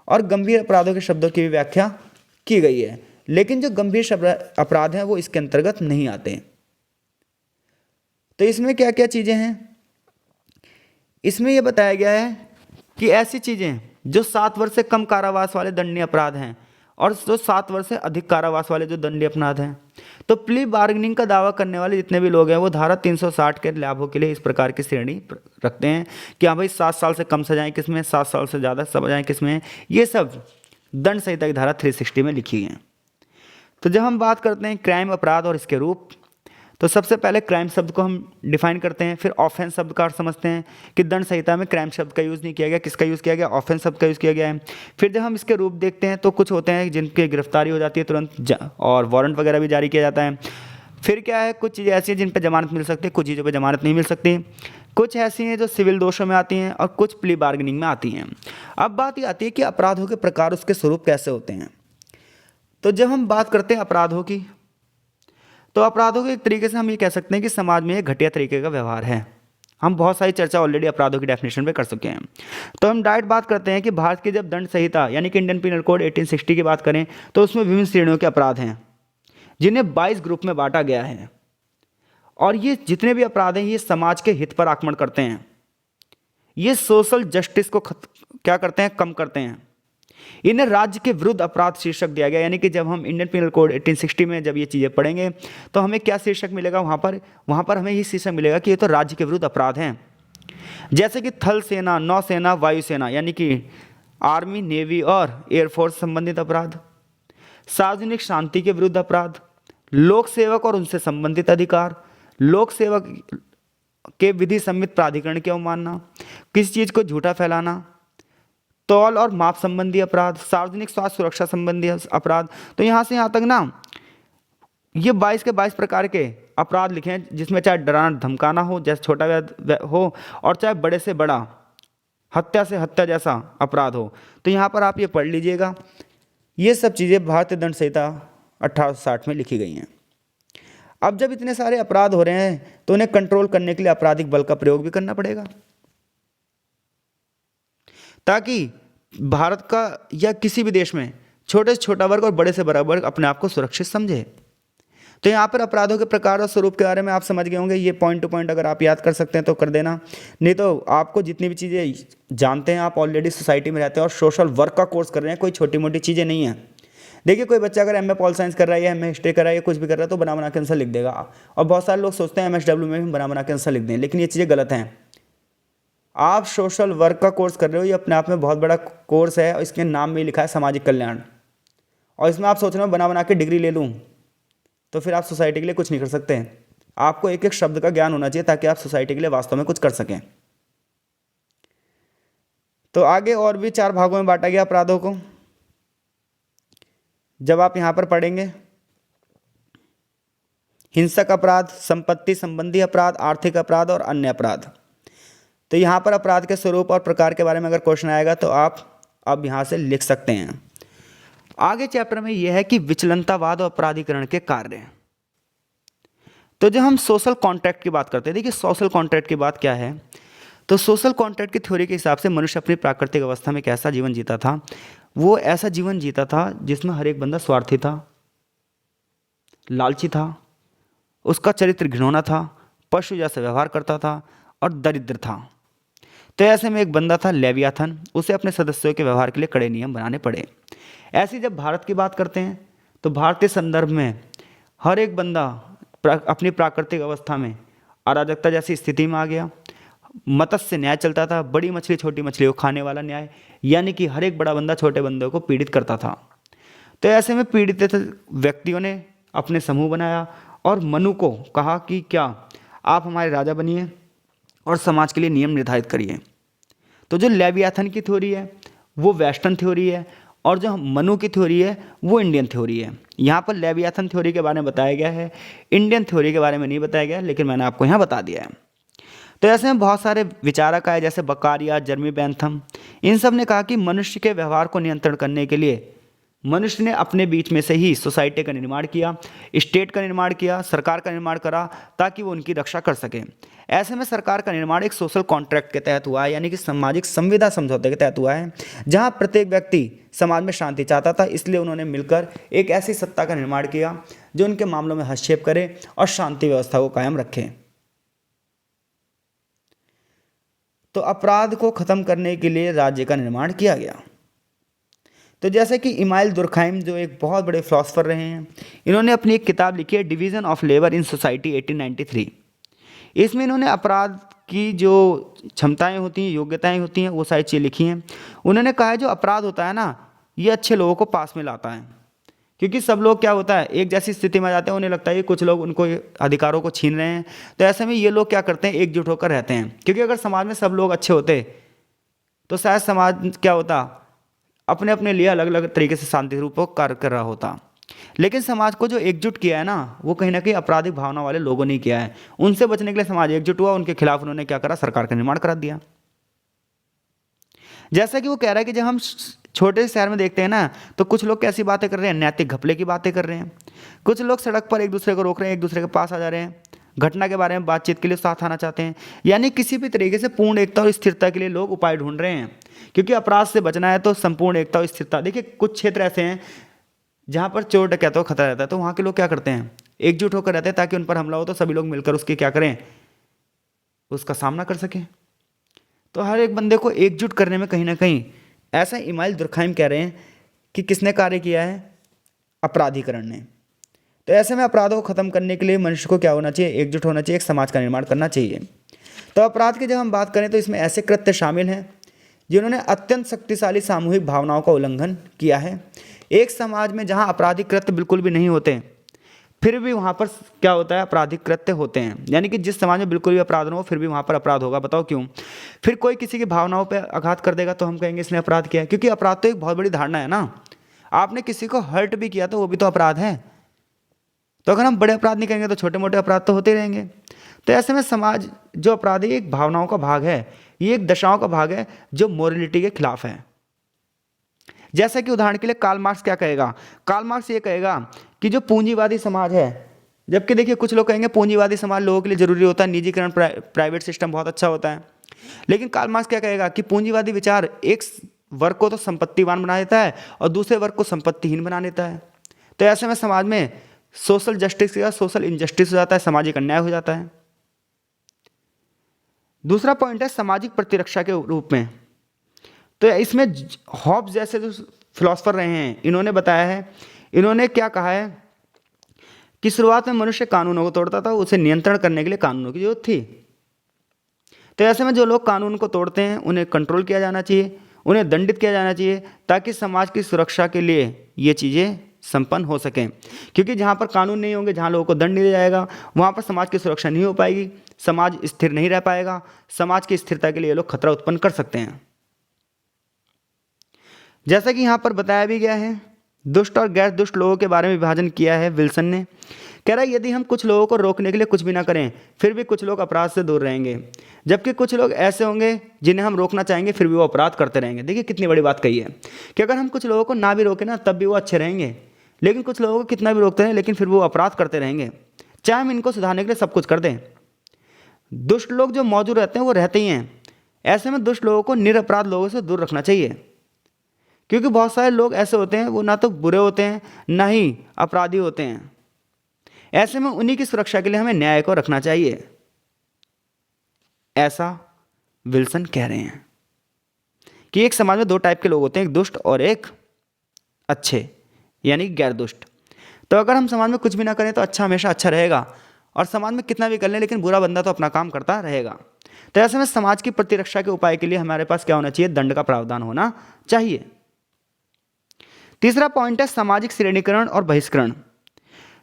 और गंभीर अपराधों के शब्दों की भी व्याख्या की गई है, लेकिन जो गंभीर अपराध हैं वो इसके अंतर्गत नहीं आते। तो इसमें क्या क्या चीज़ें हैं? इसमें यह बताया गया है कि ऐसी चीज़ें जो 7 वर्ष से कम कारावास वाले दंडनीय अपराध हैं और जो 7 वर्ष से अधिक कारावास वाले जो दंडनीय अपराध हैं। तो प्ली बार्गेनिंग का दावा करने वाले जितने भी लोग हैं वो धारा 360 के लाभों के लिए इस प्रकार की श्रेणी रखते हैं कि हाँ भाई 7 साल से कम सजाएं किसमें, 7 साल से ज़्यादा सजाएं किसमें। ये सब दंड संहिता की धारा 360 में लिखी हैं। तो जब हम बात करते हैं क्राइम अपराध और इसके रूप, तो सबसे पहले क्राइम शब्द को हम डिफाइन करते हैं, फिर ऑफेंस शब्द का अर्थ समझते हैं कि दंड संहिता में क्राइम शब्द का यूज़ नहीं किया गया, किसका यूज़ किया गया? ऑफेंस शब्द का यूज़ किया गया है। फिर जब हम इसके रूप देखते हैं तो कुछ होते हैं जिनकी गिरफ्तारी हो जाती है तुरंत और वारंट वगैरह भी जारी किया जाता है। फिर क्या है, कुछ चीज़ें ऐसी हैं जिन पर जमानत मिल सकती है, कुछ चीज़ों पर जमानत नहीं मिल सकती, कुछ ऐसी हैं जो सिविल दोषों में आती हैं और कुछ प्ली बार्गेनिंग में आती हैं। अब बात ये आती है कि अपराधों के प्रकार, उसके स्वरूप कैसे होते हैं। तो जब हम बात करते हैं अपराधों की तो अपराधों के एक तरीके से हम ये कह सकते हैं कि समाज में एक घटिया तरीके का व्यवहार है। हम बहुत सारी चर्चा ऑलरेडी अपराधों की डेफिनेशन पे कर चुके हैं। तो हम डायरेक्ट बात करते हैं कि भारत की जब दंड संहिता यानी कि इंडियन पिनल कोड 1860 की बात करें तो उसमें विभिन्न श्रेणियों के अपराध हैं जिन्हें 22 ग्रुप में बांटा गया है। और ये जितने भी अपराध हैं ये समाज के हित पर आक्रमण करते हैं, ये सोशल जस्टिस को क्या करते हैं, कम करते हैं। इन्हें राज्य के विरुद्ध अपराध शीर्षक दिया गया, यानी कि जब हम इंडियन पिनल कोड 1860 में जब ये चीज़ें पढ़ेंगे तो हमें क्या शीर्षक मिलेगा, वहाँ पर हमें ये शीर्षक मिलेगा कि ये तो राज्य के विरुद्ध अपराध हैं। जैसे कि थल सेना, नौसेना, वायुसेना यानी कि आर्मी, नेवी और एयरफोर्स संबंधित अपराध, सार्वजनिक शांति के विरुद्ध अपराध, लोक सेवक और उनसे संबंधित अधिकार, लोक सेवक के विधि सम्मित प्राधिकरण की अवमानना, किसी चीज़ को झूठा फैलाना, तौल और माप संबंधी अपराध, सार्वजनिक स्वास्थ्य सुरक्षा संबंधी अपराध। तो यहाँ से यहाँ तक ना ये 22 के 22 प्रकार के अपराध लिखे हैं, जिसमें चाहे डराना धमकाना हो जैसे छोटा हो और चाहे बड़े से बड़ा हत्या से हत्या जैसा अपराध हो। तो यहाँ पर आप ये पढ़ लीजिएगा, ये सब चीज़ें भारतीय दंड संहिता 1860 में लिखी गई हैं। अब जब इतने सारे अपराध हो रहे हैं तो उन्हें कंट्रोल करने के लिए आपराधिक बल का प्रयोग भी करना पड़ेगा, ताकि भारत का या किसी भी देश में छोटे से छोटा वर्ग और बड़े से बड़ा वर्ग अपने आप को सुरक्षित समझे। तो यहाँ पर अपराधों के प्रकार और स्वरूप के बारे में आप समझ गए होंगे। ये पॉइंट टू पॉइंट अगर आप याद कर सकते हैं तो कर देना, नहीं तो आपको जितनी भी चीज़ें जानते हैं, आप ऑलरेडी सोसाइटी में रहते हैं और सोशल वर्क का कोर्स कर रहे हैं, कोई छोटी मोटी चीज़ें नहीं है। देखिए कोई बच्चा अगर एमए पॉल साइंस कर रहा है या एमए हिस्ट्री कर रहा है या कुछ भी कर रहा है तो बना बना के आंसर लिख देगा, और बहुत सारे लोग सोचते हैं एमएसडब्ल्यू में भी बना बना के आंसर लिख दें, लेकिन ये चीज़ें गलत हैं। आप सोशल वर्क का कोर्स कर रहे हो, ये अपने आप में बहुत बड़ा कोर्स है और इसके नाम में लिखा है सामाजिक कल्याण, और इसमें आप सोच रहे हो बना बना के डिग्री ले लूँ, तो फिर आप सोसाइटी के लिए कुछ नहीं कर सकते। आपको एक एक शब्द का ज्ञान होना चाहिए ताकि आप सोसाइटी के लिए वास्तव में कुछ कर सकें। तो आगे और भी 4 भागों में बांटा गया अपराधों को। जब आप यहाँ पर पढ़ेंगे हिंसक अपराध, संपत्ति संबंधी अपराध, आर्थिक अपराध और अन्य अपराध। तो यहाँ पर अपराध के स्वरूप और प्रकार के बारे में अगर क्वेश्चन आएगा तो आप अब यहाँ से लिख सकते हैं। आगे चैप्टर में यह है कि विचलनतावाद और अपराधीकरण के कार्य। तो जब हम सोशल कॉन्ट्रैक्ट की बात करते हैं, देखिए सोशल कॉन्ट्रैक्ट की बात क्या है, तो सोशल कॉन्ट्रैक्ट की थ्योरी के हिसाब से मनुष्य अपनी प्राकृतिक अवस्था में कैसा जीवन जीता था, वो ऐसा जीवन जीता था जिसमें हर एक बंदा स्वार्थी था, लालची था, उसका चरित्र घिनौना था, पशु जैसा व्यवहार करता था और दरिद्र था। तो ऐसे में एक बंदा था लेवियाथन, उसे अपने सदस्यों के व्यवहार के लिए कड़े नियम बनाने पड़े। ऐसी जब भारत की बात करते हैं तो भारतीय संदर्भ में हर एक बंदा अपनी प्राकृतिक अवस्था में अराजकता जैसी स्थिति में आ गया। मत्स्य न्याय चलता था, बड़ी मछली छोटी मछली को खाने वाला न्याय, यानी कि हर एक बड़ा बंदा छोटे बंदे को पीड़ित करता था। तो ऐसे में पीड़ित व्यक्तियों ने अपने समूह बनाया और मनु को कहा कि क्या आप हमारे राजा बनिए और समाज के लिए नियम निर्धारित करिए। तो जो लेवियाथन की थ्योरी है वो वेस्टर्न थ्योरी है और जो मनु की थ्योरी है वो इंडियन थ्योरी है। यहाँ पर लेवियाथन थ्योरी के बारे में बताया गया है, इंडियन थ्योरी के बारे में नहीं बताया गया, लेकिन मैंने आपको यहाँ बता दिया है। तो ऐसे में बहुत सारे विचारक आए जैसे बकारिया, जर्मी बेंथम, इन सब ने कहा कि मनुष्य के व्यवहार को नियंत्रण करने के लिए मनुष्य ने अपने बीच में से ही सोसाइटी का निर्माण किया, स्टेट का निर्माण किया, सरकार का निर्माण करा ताकि वो उनकी रक्षा कर सके। ऐसे में सरकार का निर्माण एक सोशल कॉन्ट्रैक्ट के तहत हुआ है, यानी कि सामाजिक संविदा समझौते के तहत हुआ है, जहां प्रत्येक व्यक्ति समाज में शांति चाहता था। इसलिए उन्होंने मिलकर एक ऐसी सत्ता का निर्माण किया जो उनके मामलों में हस्तक्षेप करे और शांति व्यवस्था को कायम रखे। तो अपराध को खत्म करने के लिए राज्य का निर्माण किया गया। तो जैसे कि इमाइल दुर्खाइम जो एक बहुत बड़े फिलोसफर रहे हैं, इन्होंने अपनी एक किताब लिखी है division of labour in society 1893। इसमें इन्होंने अपराध की जो क्षमताएं होती हैं, योग्यताएं होती हैं, वो सारी चीज़ें लिखी हैं। उन्होंने कहा है जो अपराध होता है ना, ये अच्छे लोगों को पास में लाता है, क्योंकि सब लोग क्या होता है एक जैसी स्थिति में जाते हैं, उन्हें लगता है कि कुछ लोग उनको अधिकारों को छीन रहे हैं। तो ऐसे में ये लोग क्या करते हैं, एकजुट होकर रहते हैं, क्योंकि अगर समाज में सब लोग अच्छे होते तो शायद समाज क्या होता, अपने अपने लिए अलग अलग तरीके से शांति रूप कार्य कर रहा होता। लेकिन समाज को जो एकजुट किया है ना, वो कहीं ना कहीं आपराधिक भावना वाले लोगों ने किया है। उनसे बचने के लिए समाज एकजुट हुआ, उनके खिलाफ उन्होंने क्या करा, सरकार का निर्माण करा दिया। जैसा कि वो कह रहा है कि जब हम छोटे शहर में देखते हैं ना, तो कुछ लोग कैसी बातें कर रहे हैं, नैतिक घपले की बातें कर रहे हैं। कुछ लोग सड़क पर एक दूसरे को रोक रहे हैं, एक दूसरे के पास आ जा रहे हैं, घटना के बारे में बातचीत के लिए साथ आना चाहते हैं। यानी किसी भी तरीके से पूर्ण एकता और स्थिरता के लिए लोग उपाय ढूंढ रहे हैं, क्योंकि अपराध से बचना है तो संपूर्ण एकता और स्थिरता। देखिए कुछ क्षेत्र ऐसे हैं जहाँ पर चोर डकैतों का खतरा रहता है, तो वहाँ के लोग क्या करते हैं, एकजुट होकर रहते हैं ताकि उन पर हमला हो तो सभी लोग मिलकर उसकी क्या करें, उसका सामना कर सकें। तो हर एक बंदे को एकजुट करने में कहीं ना कहीं, ऐसा इमाइल दुर्खाइम कह रहे हैं कि किसने कार्य किया है, अपराधीकरण ने। तो ऐसे में अपराधों को खत्म करने के लिए मनुष्य को क्या होना चाहिए, एकजुट होना चाहिए, एक समाज का निर्माण करना चाहिए। तो अपराध की जब हम बात करें तो इसमें ऐसे कृत्य शामिल हैं जिन्होंने अत्यंत शक्तिशाली सामूहिक भावनाओं का उल्लंघन किया है। एक समाज में जहां आपराधिक कृत्य बिल्कुल भी नहीं होते, फिर भी वहां पर क्या होता है, आपराधिक कृत्य होते हैं। यानी कि जिस समाज में बिल्कुल भी अपराध ना हो फिर भी वहां पर अपराध होगा। बताओ क्यों? फिर कोई किसी की भावनाओं पर आघात कर देगा तो हम कहेंगे इसने अपराध किया है, क्योंकि अपराध तो एक बहुत बड़ी धारणा है ना। आपने किसी को हर्ट भी किया तो वो भी तो अपराध है। तो अगर हम बड़े अपराध नहीं करेंगे तो छोटे मोटे अपराध तो होते रहेंगे। तो ऐसे में समाज जो अपराध है एक भावनाओं का भाग है, ये एक दशाओं का भाग है जो मोरलिटी के खिलाफ है। जैसा कि उदाहरण के लिए कार्ल मार्क्स क्या कहेगा, कार्ल मार्क्स ये कहेगा कि जो पूंजीवादी समाज है, जबकि देखिए कुछ लोग कहेंगे पूंजीवादी समाज लोगों के लिए जरूरी होता है, निजीकरण प्राइवेट सिस्टम बहुत अच्छा होता है, लेकिन कार्ल मार्क्स क्या कहेगा कि पूंजीवादी विचार एक वर्ग को तो संपत्तिवान बना देता है और दूसरे वर्ग को संपत्तिहीन बना देता है। तो ऐसे में समाज में सोशल जस्टिस या सोशल इनजस्टिस हो जाता है, सामाजिक अन्याय हो जाता है। दूसरा पॉइंट है सामाजिक प्रतिरक्षा के रूप में। तो इसमें हॉब्स जैसे जो फिलोसफर रहे हैं, इन्होंने बताया है, इन्होंने क्या कहा है कि शुरुआत में मनुष्य कानूनों को तोड़ता था, उसे नियंत्रण करने के लिए कानूनों की जरूरत थी। तो ऐसे में जो लोग कानून को तोड़ते हैं उन्हें कंट्रोल किया जाना चाहिए, उन्हें दंडित किया जाना चाहिए, ताकि समाज की सुरक्षा के लिए ये चीज़ें संपन्न हो सकें। क्योंकि जहाँ पर कानून नहीं होंगे, जहाँ लोगों को दंड नहीं दिया जाएगा, वहाँ पर समाज की सुरक्षा नहीं हो पाएगी, समाज स्थिर नहीं रह पाएगा। समाज की स्थिरता के लिए लोग खतरा उत्पन्न कर सकते हैं। जैसा कि यहाँ पर बताया भी गया है, दुष्ट और गैर दुष्ट लोगों के बारे में विभाजन किया है विल्सन ने। कह रहा है यदि हम कुछ लोगों को रोकने के लिए कुछ भी ना करें फिर भी कुछ लोग अपराध से दूर रहेंगे, जबकि कुछ लोग ऐसे होंगे जिन्हें हम रोकना चाहेंगे फिर भी वो अपराध करते रहेंगे। देखिए कितनी बड़ी बात कही है कि अगर हम कुछ लोगों को ना भी रोकें ना तब भी वो अच्छे रहेंगे, लेकिन कुछ लोगों को कितना भी रोकते हैं लेकिन फिर वो अपराध करते रहेंगे, चाहे हम इनको सुधारने के लिए सब कुछ कर दें। दुष्ट लोग जो मौजूद रहते हैं वो रहते ही हैं। ऐसे में दुष्ट लोगों को निरपराध लोगों से दूर रखना चाहिए, क्योंकि बहुत सारे लोग ऐसे होते हैं वो ना तो बुरे होते हैं ना ही अपराधी होते हैं। ऐसे में उन्हीं की सुरक्षा के लिए हमें न्याय को रखना चाहिए, ऐसा विल्सन कह रहे हैं कि एक समाज में दो टाइप के लोग होते हैं, एक दुष्ट और एक अच्छे, यानी गैर दुष्ट। तो अगर हम समाज में कुछ भी ना करें तो अच्छा हमेशा अच्छा रहेगा, और समाज में कितना भी कर लें लेकिन बुरा बंदा तो अपना काम करता रहेगा। तो ऐसे में समाज की प्रतिरक्षा के उपाय के लिए हमारे पास क्या होना चाहिए, दंड का प्रावधान होना चाहिए। तीसरा पॉइंट है सामाजिक श्रेणीकरण और बहिष्करण।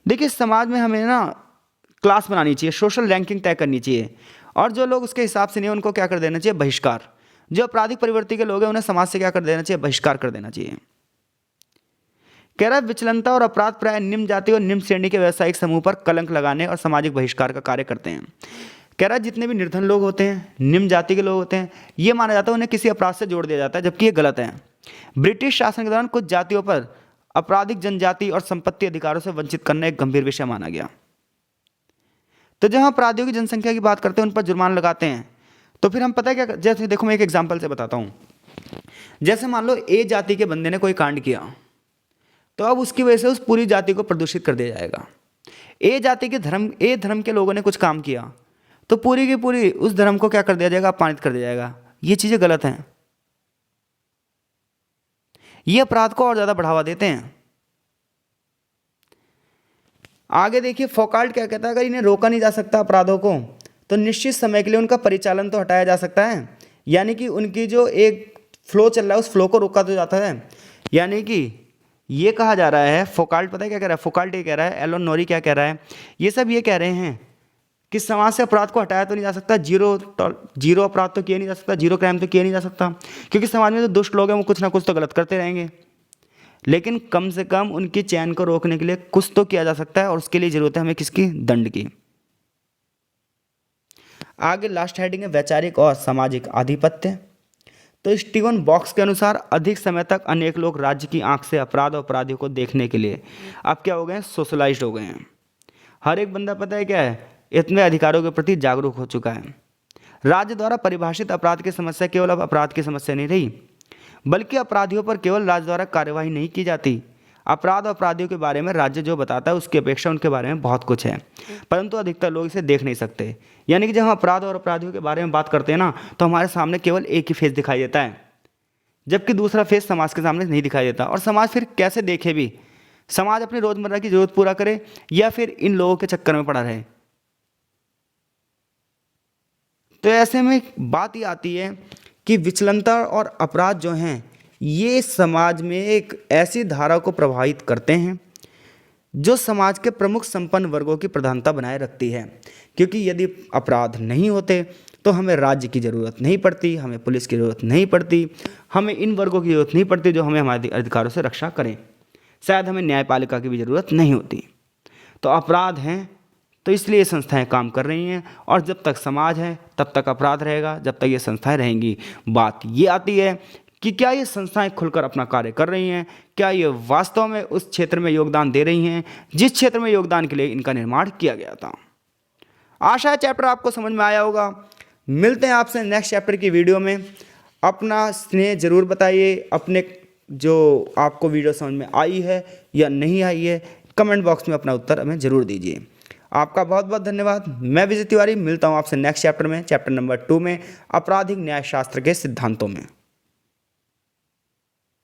देखिए समाज में हमें ना क्लास बनानी चाहिए, सोशल रैंकिंग तय करनी चाहिए, और जो लोग उसके हिसाब से नहीं उनको क्या कर देना चाहिए, बहिष्कार। जो अपराधिक प्रवृत्ति के लोग हैं उन्हें समाज से क्या कर देना चाहिए, बहिष्कार कर देना चाहिए। कह रहा है विचलनता और अपराध प्राय निम्न जाति और निम्न श्रेणी के व्यावसायिक समूह पर कलंक लगाने और सामाजिक बहिष्कार का कार्य करते हैं। कह रहा है जितने भी निर्धन लोग होते हैं, निम्न जाति के लोग होते हैं, ये माना जाता है उन्हें किसी अपराध से जोड़ दिया जाता है, जबकि ये गलत है। ब्रिटिश शासन के दौरान कुछ जातियों पर आपराधिक जनजाति और संपत्ति अधिकारों से वंचित करना एक गंभीर विषय माना गया। तो जब हम अपराधियों की जनसंख्या की बात करते हैं, उन पर जुर्माना लगाते हैं, तो फिर हम पता है क्या, जैसे देखो मैं एक एग्जांपल से बताता हूँ। जैसे मान लो ए जाति के बंदे ने कोई कांड किया, तो अब उसकी वजह से उस पूरी जाति को प्रदूषित कर दिया जाएगा। ए जाति के धर्म के लोगों ने कुछ काम किया तो पूरी की पूरी उस धर्म को क्या कर दिया जाएगा, अपमानित कर दिया जाएगा। ये चीजें गलत हैं, ये अपराध को और ज्यादा बढ़ावा देते हैं। आगे देखिए फौकाल्ट क्या कहता है, अगर इन्हें रोका नहीं जा सकता अपराधों को तो निश्चित समय के लिए उनका परिचालन तो हटाया जा सकता है, यानी कि उनकी जो एक फ्लो चल रहा है उस फ्लो को रोका तो जाता है। यानी कि ये कहा जा रहा है, फौकाल्ट पता है क्या कह रहा है, फौकाल्ट ये कह रहा है, एलन नोरी क्या कह रहा है, ये सब ये कह रहे हैं कि समाज से अपराध को हटाया तो नहीं जा सकता, जीरो अपराध तो किया नहीं जा सकता, जीरो क्राइम तो किया नहीं जा सकता, क्योंकि समाज में जो दुष्ट लोग हैं वो कुछ ना कुछ तो गलत करते रहेंगे, लेकिन कम से कम उनकी चैन को रोकने के लिए कुछ तो किया जा सकता है, और उसके लिए जरूरत है हमें किसकी, दंड की। आगे लास्ट हेडिंग है वैचारिक और सामाजिक आधिपत्य। तो स्टीवन बॉक्स के अनुसार अधिक समय तक अनेक लोग राज्य की आंख से अपराध और अपराधियों को देखने के लिए अब क्या हो गए हैं, सोशलाइज्ड हो गए हैं। हर एक बंदा पता है क्या है, इतने अधिकारों के प्रति जागरूक हो चुका है। राज्य द्वारा परिभाषित अपराध की समस्या केवल अब अपराध की समस्या नहीं रही, बल्कि अपराधियों पर केवल राज्य द्वारा कार्यवाही नहीं की जाती। अपराध और अपराधियों के बारे में राज्य जो बताता है उसकी अपेक्षा उनके बारे में बहुत कुछ है, परंतु अधिकतर लोग इसे देख नहीं सकते। यानी कि जब हम अपराध और अपराधियों के बारे में बात करते हैं ना, तो हमारे सामने केवल एक ही फेस दिखाई देता है, जबकि दूसरा फेस समाज के सामने नहीं दिखाई देता। और समाज फिर कैसे देखे भी, समाज अपनी रोजमर्रा की जरूरत पूरा करे या फिर इन लोगों के चक्कर में पड़ा रहे। तो ऐसे में बात ये आती है कि विचलनता और अपराध जो हैं ये समाज में एक ऐसी धारा को प्रभावित करते हैं जो समाज के प्रमुख संपन्न वर्गों की प्रधानता बनाए रखती है। क्योंकि यदि अपराध नहीं होते तो हमें राज्य की ज़रूरत नहीं पड़ती, हमें पुलिस की ज़रूरत नहीं पड़ती, हमें इन वर्गों की ज़रूरत नहीं पड़ती जो हमें हमारे अधिकारों से रक्षा करें। शायद हमें न्यायपालिका की भी ज़रूरत नहीं होती। तो अपराध हैं तो इसलिए ये संस्थाएं काम कर रही हैं, और जब तक समाज है तब तक अपराध रहेगा, जब तक ये संस्थाएं रहेंगी। बात ये आती है कि क्या ये संस्थाएं खुलकर अपना कार्य कर रही हैं, क्या ये वास्तव में उस क्षेत्र में योगदान दे रही हैं जिस क्षेत्र में योगदान के लिए इनका निर्माण किया गया था। आशा है चैप्टर आपको समझ में आया होगा। मिलते हैं आपसे नेक्स्ट चैप्टर की वीडियो में। अपना स्नेह जरूर बताइए, अपने जो आपको वीडियो समझ में आई है या नहीं आई है कमेंट बॉक्स में अपना उत्तर हमें ज़रूर दीजिए। आपका बहुत बहुत धन्यवाद। मैं विजय तिवारी मिलता हूँ आपसे नेक्स्ट चैप्टर में, चैप्टर नंबर 2 में, आपराधिक न्यायशास्त्र के सिद्धांतों में।